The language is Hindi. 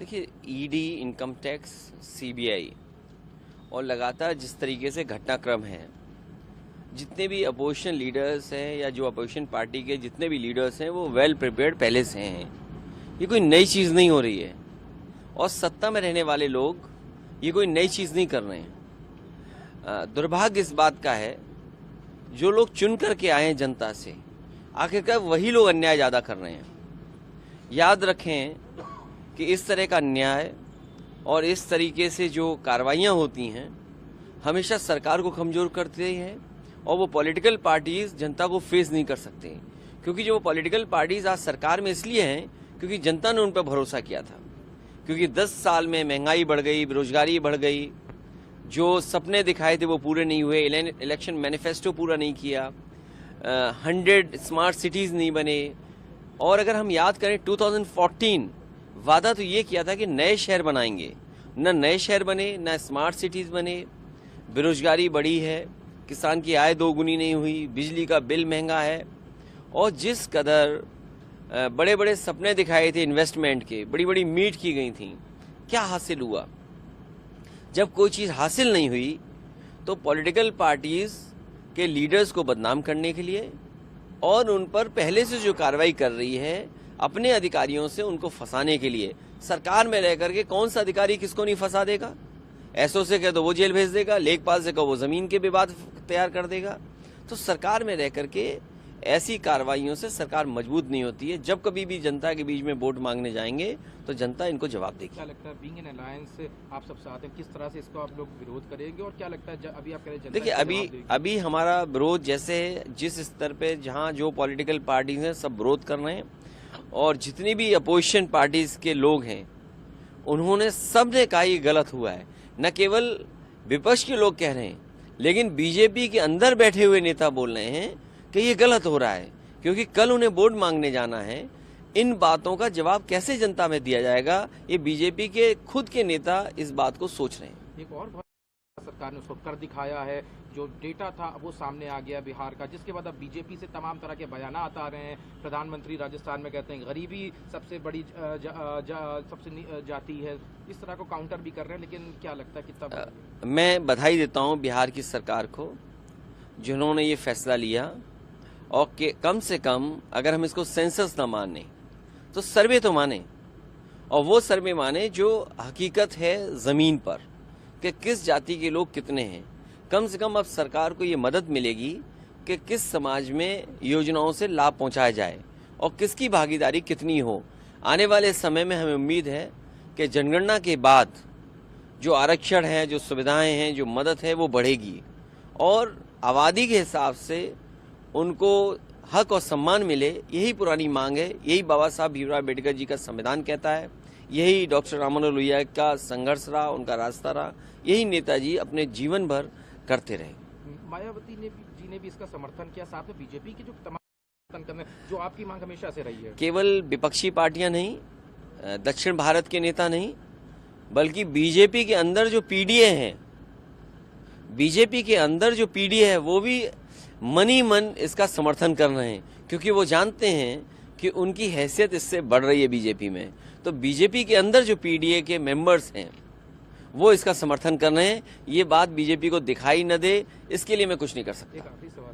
देखिए, ईडी, इनकम टैक्स, सीबीआई और लगातार जिस तरीके से घटनाक्रम है, जितने भी अपोजिशन लीडर्स हैं या जो अपोजिशन पार्टी के जितने भी लीडर्स हैं वो वेल प्रिपेयर्ड पहले से हैं। ये कोई नई चीज़ नहीं हो रही है और सत्ता में रहने वाले लोग ये कोई नई चीज़ नहीं कर रहे हैं। दुर्भाग्य इस बात का है, जो लोग चुन करके आए हैं जनता से, आखिरकार वही लोग अन्याय ज़्यादा कर रहे हैं। याद रखें कि इस तरह का अन्याय और इस तरीके से जो कार्रवाइयाँ होती हैं हमेशा सरकार को कमज़ोर करती है और वो पॉलिटिकल पार्टीज जनता को फेस नहीं कर सकते, क्योंकि जो पॉलिटिकल पार्टीज आज सरकार में इसलिए हैं क्योंकि जनता ने उन पर भरोसा किया था। क्योंकि 10 साल में महंगाई बढ़ गई, बेरोजगारी बढ़ गई, जो सपने दिखाए थे वो पूरे नहीं हुए, इलेक्शन मैनिफेस्टो पूरा नहीं किया, 100 स्मार्ट सिटीज़ नहीं बने। और अगर हम याद करें 2014 वादा तो ये किया था कि नए शहर बनाएंगे, न नए शहर बने, न स्मार्ट सिटीज़ बने, बेरोजगारी बढ़ी है, किसान की आय दोगुनी नहीं हुई, बिजली का बिल महंगा है। और जिस कदर बड़े बड़े सपने दिखाए थे इन्वेस्टमेंट के, बड़ी बड़ी मीट की गई थी, क्या हासिल हुआ? जब कोई चीज़ हासिल नहीं हुई तो पॉलिटिकल पार्टीज के लीडर्स को बदनाम करने के लिए और उन पर पहले से जो कार्रवाई कर रही है अपने अधिकारियों से उनको फंसाने के लिए, सरकार में रह करके कौन सा अधिकारी किसको नहीं फंसा देगा? एसओ से कह दो वो जेल भेज देगा, लेखपाल से कहो वो जमीन के विवाद तैयार कर देगा। तो सरकार में रह करके ऐसी कार्रवाइयों से सरकार मजबूत नहीं होती है। जब कभी भी जनता के बीच में वोट मांगने जाएंगे तो जनता इनको जवाब देगी। क्या लगता है बीइंग एन अलायंस आप सब साथ हैं, किस तरह से इसको आप लोग विरोध करेंगे और क्या लगता है अभी आप कह रहे हैं? देखिए, अभी हमारा विरोध जैसे जिस स्तर पे जहां जो पॉलिटिकल पार्टीज हैं सब विरोध कर रहे हैं और जितनी भी अपोजिशन पार्टीज के लोग हैं उन्होंने सबने कहा ये गलत हुआ है। न केवल विपक्ष के लोग कह रहे हैं, लेकिन बीजेपी के अंदर बैठे हुए नेता बोल रहे हैं कि ये गलत हो रहा है, क्योंकि कल उन्हें वोट मांगने जाना है। इन बातों का जवाब कैसे जनता में दिया जाएगा, ये बीजेपी के खुद के नेता इस बात को सोच रहे हैं। एक और सरकार ने उसको कर दिखाया है, जो डेटा था वो सामने आ गया बिहार का, जिसके बाद अब बीजेपी से तमाम तरह के बयानात आ रहे हैं। प्रधानमंत्री राजस्थान में कहते हैं गरीबी सबसे बड़ी सबसे जाती है, इस तरह को काउंटर भी कर रहे हैं। लेकिन क्या लगता है कितना? मैं बधाई देता हूँ बिहार की सरकार को जिन्होंने ये फैसला लिया और कम से कम अगर हम इसको सेंसस ना माने तो सर्वे तो माने, और वो सर्वे माने जो हकीकत है ज़मीन पर कि किस जाति के लोग कितने हैं। कम से कम अब सरकार को ये मदद मिलेगी कि किस समाज में योजनाओं से लाभ पहुंचाया जाए और किसकी भागीदारी कितनी हो। आने वाले समय में हमें उम्मीद है कि जनगणना के बाद जो आरक्षण है, जो सुविधाएं हैं, जो मदद है वो बढ़ेगी और आबादी के हिसाब से उनको हक और सम्मान मिले। यही पुरानी मांग है, यही बाबा साहब भीमराव अम्बेडकर जी का संविधान कहता है, यही डॉक्टर राममनोहर लोहिया का संघर्ष रहा, उनका रास्ता रहा, यही नेताजी अपने जीवन भर करते रहे। मायावती जी ने भी इसका समर्थन किया, साथ में बीजेपी की जो तमाम करने जो आपकी मांग हमेशा से रही है। केवल विपक्षी पार्टियां नहीं, दक्षिण भारत के नेता नहीं, बल्कि बीजेपी के अंदर जो पीडीए हैं, बीजेपी के अंदर जो पीडीए है वो भी मन ही मन इसका समर्थन कर रहे हैं, क्योंकि वो जानते हैं कि उनकी हैसियत इससे बढ़ रही है बीजेपी में। तो बीजेपी के अंदर जो पीडीए के मेंबर्स हैं वो इसका समर्थन कर रहे हैं। ये बात बीजेपी को दिखाई न दे, इसके लिए मैं कुछ नहीं कर सकता।